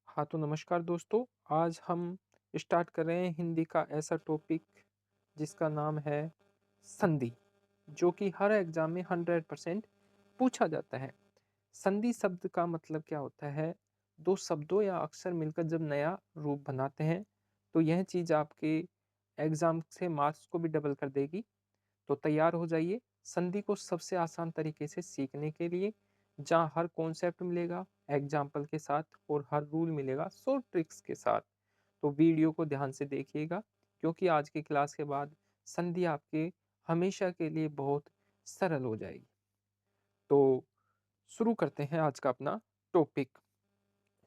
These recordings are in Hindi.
हाँ, तो नमस्कार दोस्तों। आज हम स्टार्ट कर रहे हैं हिंदी का ऐसा टॉपिक जिसका नाम है संधि, जो कि हर एग्ज़ाम में 100% पूछा जाता है। संधि शब्द का मतलब क्या होता है? 2 शब्दों या अक्षर मिलकर जब नया रूप बनाते हैं, तो यह चीज़ आपके एग्ज़ाम से मार्क्स को भी डबल कर देगी। तो तैयार हो जाइए संधि को सबसे आसान तरीके से सीखने के लिए, जहाँ हर कॉन्सेप्ट मिलेगा एग्जाम्पल के साथ और हर रूल मिलेगा शॉर्ट ट्रिक्स के साथ। तो वीडियो को ध्यान से देखिएगा, क्योंकि आज की क्लास के बाद संधि आपके हमेशा के लिए बहुत सरल हो जाएगी। तो शुरू करते हैं आज का अपना टॉपिक।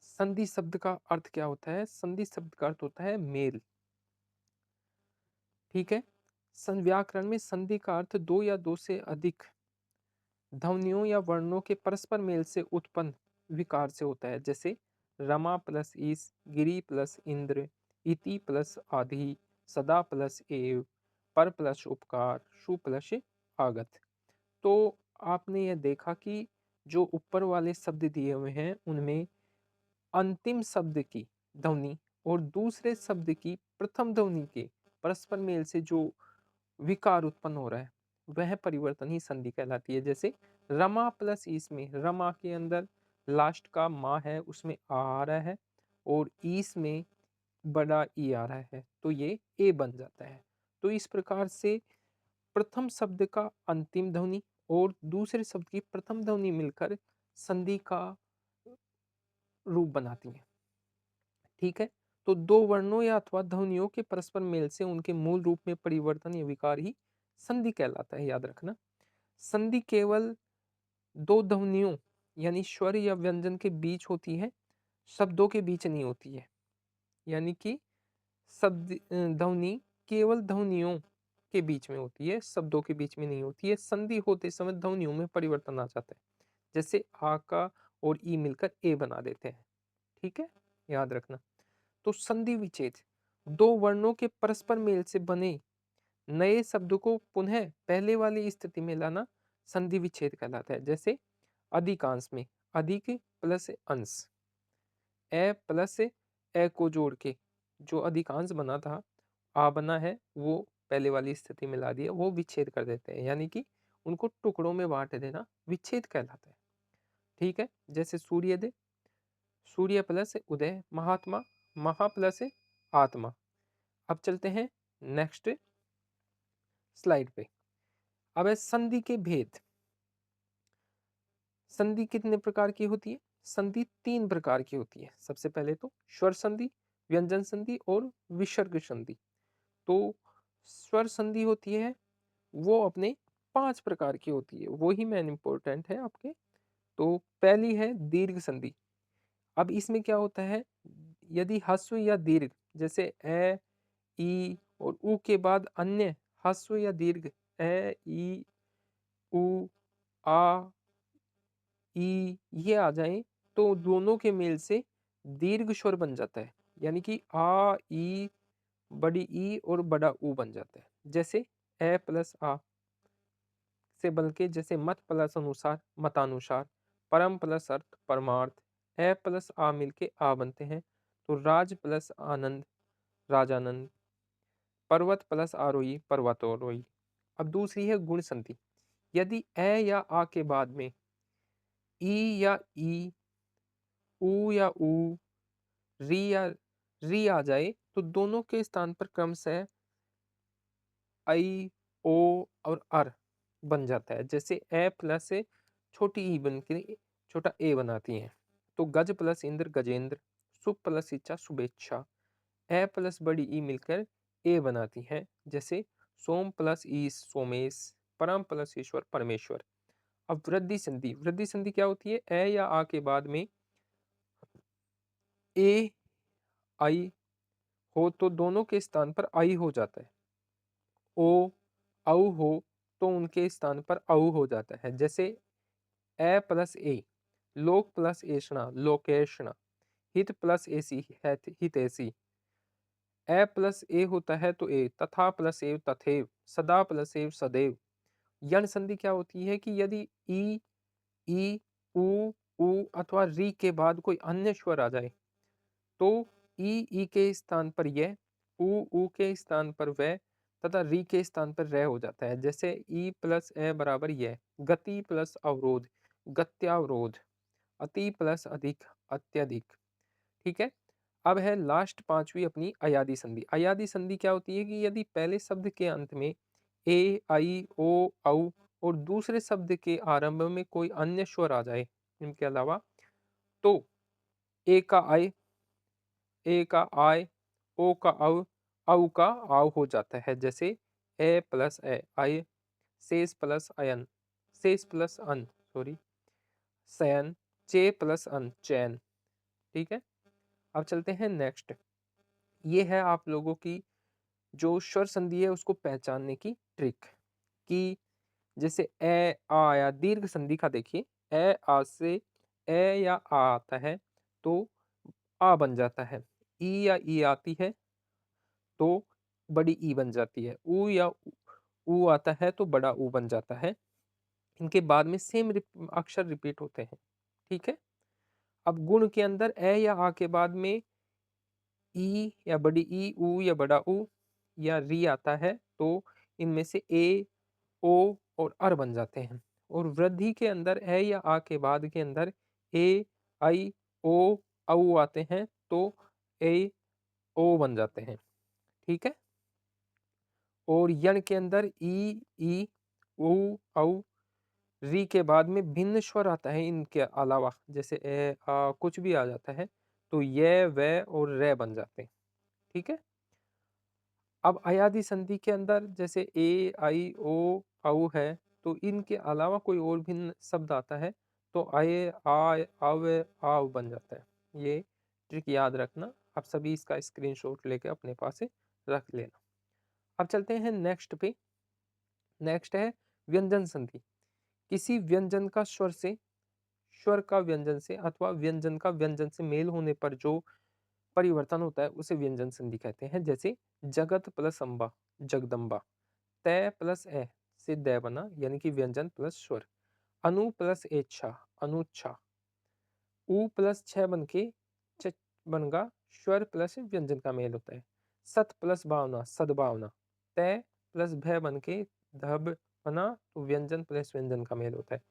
संधि शब्द का अर्थ क्या होता है? संधि शब्द का अर्थ होता है मेल। ठीक है। व्याकरण में संधि का अर्थ दो या दो से अधिक ध्वनियों या वर्णों के परस्पर मेल से उत्पन्न विकार से होता है। जैसे रमा प्लस ईस, गिरी प्लस इंद्र, इति प्लस आधि, सदा प्लस एव, पर प्लस उपकार, शु प्लस आगत। तो आपने यह देखा कि जो ऊपर वाले शब्द दिए हुए हैं उनमें अंतिम शब्द की ध्वनि और दूसरे शब्द की प्रथम ध्वनि के परस्पर मेल से जो विकार उत्पन्न हो रहा है, वह परिवर्तन ही संधि कहलाती है। जैसे रमा प्लस ईस में रमा के अंदर लास्ट का माँ है, उसमें आ रहा है, और ईस में बड़ा ई आ रहा है, तो ये ए बन जाता है। तो इस प्रकार से प्रथम शब्द का अंतिम ध्वनि और दूसरे शब्द की प्रथम ध्वनि मिलकर संधि का रूप बनाती है। ठीक है। तो दो वर्णों या अथवा ध्वनियों के परस्पर मेल से उनके मूल रूप में परिवर्तन या विकार ही संधि कहलाता है, याद रखना। संधि केवल दो ध्वनियों यानी स्वर या व्यंजन के बीच होती है, शब्दों के बीच नहीं होती है। यानी कि शब्द ध्वनि केवल ध्वनियों के बीच में होती है, शब्दों के बीच में नहीं होती है। संधि होते समय ध्वनियों में परिवर्तन आ जाता है। जैसे आ का और ई मिलकर ए बना देते हैं। ठीक है, याद रखना। तो संधि विच्छेद दो वर्णों के परस्पर मेल से बने नए शब्द को पुनः पहले वाली स्थिति में लाना संधि विच्छेद कहलाता है। जैसे अधिकांश में अधिक प्लस अंश, ए प्लस ए को जोड़ के जो अधिकांश बना था, आ बना है, वो पहले वाली स्थिति में ला दिया, वो विच्छेद कर देते हैं। यानी कि उनको टुकड़ों में बांट देना विच्छेद कहलाता है। ठीक है। जैसे सूर्योदय, सूर्य प्लस उदय, महात्मा, महा प्लस आत्मा। अब चलते हैं नेक्स्ट स्लाइड पे। अब है संधि के भेद। संधि कितने प्रकार की होती है? संधि 3 प्रकार की होती है। सबसे पहले तो स्वर संधि, व्यंजन संधि और विसर्ग संधि। तो स्वर संधि होती है, वो अपने 5 प्रकार की होती है, वो ही मेन इंपॉर्टेंट है आपके। तो पहली है दीर्घ संधि। अब इसमें क्या होता है, यदि ह्रस्व या दीर्घ जैसे ए, ई और उ के बाद अन्य ह्रस्व या दीर्घ ए, ई, उ, आ, ई ये आ जाए, तो दोनों के मेल से दीर्घ स्वर बन जाता है। यानी कि आ, ई, बड़ी ई और बड़ा ऊ बन जाता है। जैसे ए प्लस आ से बल्कि जैसे मत प्लस अनुसार मतानुसार, परम प्लस अर्थ परमार्थ, ए प्लस आ मिलके आ बनते हैं। तो राज प्लस आनंद राजानंद, पर्वत प्लस आरोही पर्वतोरोही। अब दूसरी है गुण संधि। यदि ए या आ के बाद में ई या ई, ऊ या ऊ, री या री आ जाए, तो दोनों के स्थान पर क्रमशः आई, ओ और अर बन जाता है। जैसे ए प्लस छोटी ई बन के छोटा ए बनाती हैं। तो गज प्लस इंद्र गजेंद्र, शुभ प्लस इच्छा शुभेच्छा, ए प्लस बड़ी ई मिलकर ए बनाती है। जैसे सोम प्लस ईश सोमेश, परम प्लस ईश्वर परमेश्वर। अब वृद्धि संधि, वृद्धि संधि क्या होती है? ए या आ के बाद में ए आई हो तो दोनों के स्थान पर आई हो जाता है। ओ औ हो तो उनके स्थान पर औ हो जाता है। जैसे ए प्लस ए, लोक प्लस एषणा लोकेशणा, हित प्लस एसी हितैषी। ए प्लस ए होता है तो ए, तथा प्लस एव तथैव, सदा प्लस एव सदैव। यण संधि क्या होती है कि यदि ई, उ, ऊ अथवा री के बाद कोई अन्य स्वर आ जाए, तो ई के स्थान पर य, ऊ के स्थान पर व तथा री के स्थान पर र हो जाता है। जैसे ई प्लस ए बराबर य, गति प्लस अवरोध, गत्यावरोध, अति प्लस अधिक, अत्यधिक। ठीक है। अब है लास्ट पांचवी अपनी अयादी संधि। अयादी संधि क्या होती है कि यदि पहले शब्द के अंत में ए, आई, ओ, औ और दूसरे शब्द के आरंभ में कोई अन्य स्वर आ जाए इनके अलावा, तो ए का आय, ए का आय, ओ का औ का आव हो जाता है। जैसे ए प्लस ए आय, शेष प्लस अयन, शेष प्लस अन, सॉरी, शयन, चे प्लस अन, चैन। ठीक है। अब चलते हैं नेक्स्ट। ये है आप लोगों की जो स्वर संधि है उसको पहचानने की ट्रिक कि जैसे ए आ या दीर्घ संधि का देखिए, ए आ से ए या आ आता है तो आ बन जाता है। ई या ई आती है तो बड़ी ई बन जाती है। ऊ या ऊ आता है तो बड़ा ऊ बन जाता है। इनके बाद में सेम अक्षर रिपीट होते हैं। ठीक है। अब गुण के अंदर ए या आ के बाद में ई या बड़ी ई, ऊ या बड़ा ऊ या री आता है तो इनमें से ए, ओ और अर बन जाते हैं। और वृद्धि के अंदर ए या आ के बाद के अंदर ए, आई, ओ, औ आते हैं तो ए, ओ बन जाते हैं। ठीक है। और यण के अंदर ई, ऊ, औ, री के बाद में भिन्न स्वर आता है इनके अलावा, जैसे ए, आ कुछ भी आ जाता है तो ये, वे और रे बन जाते हैं। ठीक है। अब अयादी संधि के अंदर जैसे ए, आई, ओ, औ है तो इनके अलावा कोई और भिन्न शब्द आता है तो आए, आय, आवे, आव बन जाता है। ये ट्रिक याद रखना। आप सभी इसका स्क्रीनशॉट लेके अपने पास से रख लेना। अब चलते हैं नेक्स्ट पे। नेक्स्ट है व्यंजन संधि। किसी व्यंजन का स्वर से, स्वर का व्यंजन से अथवा व्यंजन का व्यंजन से मेल होने पर जो परिवर्तन होता है उसे व्यंजन संधि कहते हैं। जैसे जगत प्लस अम्बा, जगदम्बा। तय प्लस ए से दय बना यानी कि व्यंजन प्लस स्वर। अनु प्लस एच्छा, अनुच्छा। उ प्लस छ बन के च बनगा, स्वर प्लस व्यंजन का मेल होता है। सत प्लस भावना, सद्भावना। तय प्लस भय बन के धब बना तो व्यंजन प्लस व्यंजन का मेल होता है।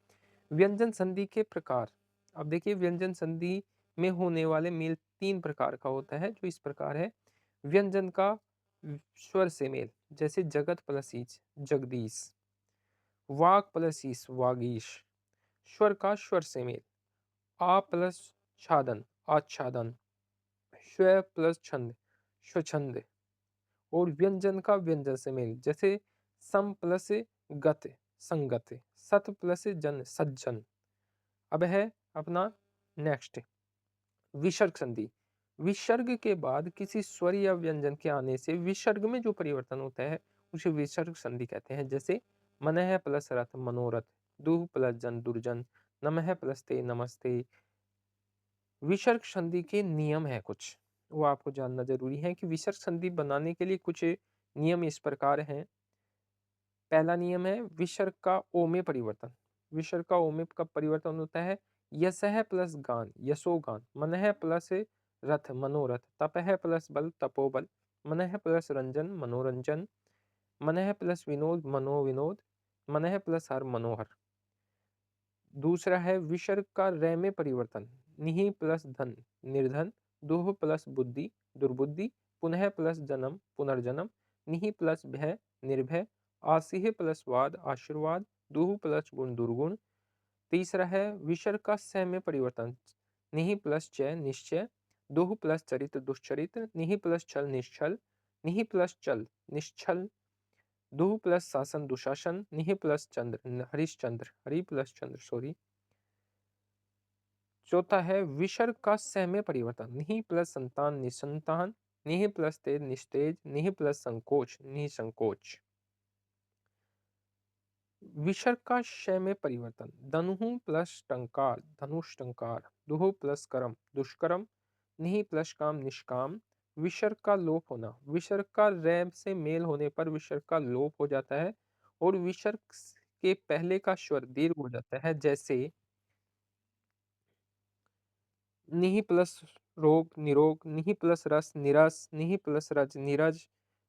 व्यंजन संधि के प्रकार। अब देखिए व्यंजन संधि में होने वाले मेल तीन प्रकार का होता है जो इस प्रकार है। व्यंजन का स्वर से मेल, जैसे जगत प्लस ईच, जगदीश। वाग प्लस ईश, वागीश। स्वर का स्वर से मेल, आ प्लस छादन, आच्छादन। स्व प्लस छंद, स्वछंद। और व्यंजन का व्यंजन से मेल, जैसे सम प्लस गत, संगत। सत प्लस जन, सज्जन। अब है अपना नेक्स्ट विसर्ग संधि। विसर्ग के बाद किसी स्वर या व्यंजन के आने से विसर्ग में जो परिवर्तन होता है उसे विसर्ग संधि कहते हैं। जैसे मनः प्लस रथ, मनोरथ। दुह प्लस जन, दुर्जन। नमः प्लस ते, नमस्ते। विसर्ग संधि के नियम है कुछ, वो आपको जानना जरूरी है कि विसर्ग संधि बनाने के लिए कुछ नियम इस प्रकार हैं। पहला नियम है विसर्ग का ओ में परिवर्तन। विसर्ग का ओ में कब परिवर्तन होता है? यसह प्लस गान, यशोगान। मनः प्लस रथ, मनोरथ। तपह प्लस बल, तपोबल। मनः प्लस रंजन, मनोरंजन। मनः प्लस विनोद, मनोविनोद। मनः प्लस हर, मनोहर। दूसरा है विसर्ग का रे में परिवर्तन। निहि प्लस धन, निर्धन। दुह प्लस बुद्धि, दुर्बुद्धि। पुनः प्लस जन्म, पुनर्जन्म। निहि प्लस भय, निर्भय। आसिह प्लस वाद, आशीर्वाद। दुह प्लस गुण, दुर्गुण। तीसरा है विसर्ग का स में परिवर्तन। निहि प्लस चय, निश्चय। दुह प्लस चरित, दुश्चरित। निहि प्लस छल, निश्छल। निहि प्लस चल, निश्छल। दुह प्लस शासन, दुशासन। निहि प्लस चंद्र, हरिश्चंद्र, हरि प्लस चंद्र, सॉरी। चौथा है विसर्ग का स में परिवर्तन। निहि प्लस संतान, निसंतान। निहि प्लस तेज, निस्तेज। निहि प्लस संकोच, निसंकोच। विसर्ग का श में परिवर्तन। धनु प्लस टंकार, धनुष टंकार। दुह प्लस करम, दुष्कर्म। निहि प्लस काम, निष्काम। विसर्ग का लोप होना। विसर्ग का रे से मेल होने पर विसर्ग का लोप हो जाता है और विसर्ग के पहले का स्वर दीर्घ हो जाता है। जैसे निहि प्लस रोग, निरोग, निहि प्लस रस, निरस, निहि प्लस रज, नीरज।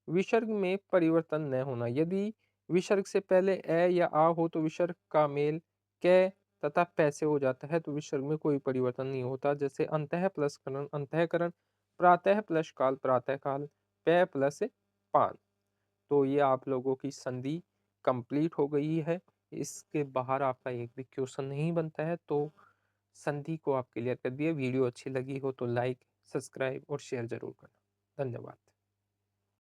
विसर्ग में परिवर्तन न होना। यदि विसर्ग से पहले ए या आ हो तो विसर्ग का मेल कै तथा पै से हो जाता है, तो विसर्ग में कोई परिवर्तन नहीं होता। जैसे अंतः प्लस करण, अंतःकरण, प्रातः प्लस काल, प्रातः काल, पै प्लस पान। तो ये आप लोगों की संधि कंप्लीट हो गई है। इसके बाहर आपका एक भी क्वेश्चन नहीं बनता है, तो संधि को आप क्लियर कर दिए। वीडियो अच्छी लगी हो तो लाइक, सब्सक्राइब और शेयर ज़रूर करना। धन्यवाद।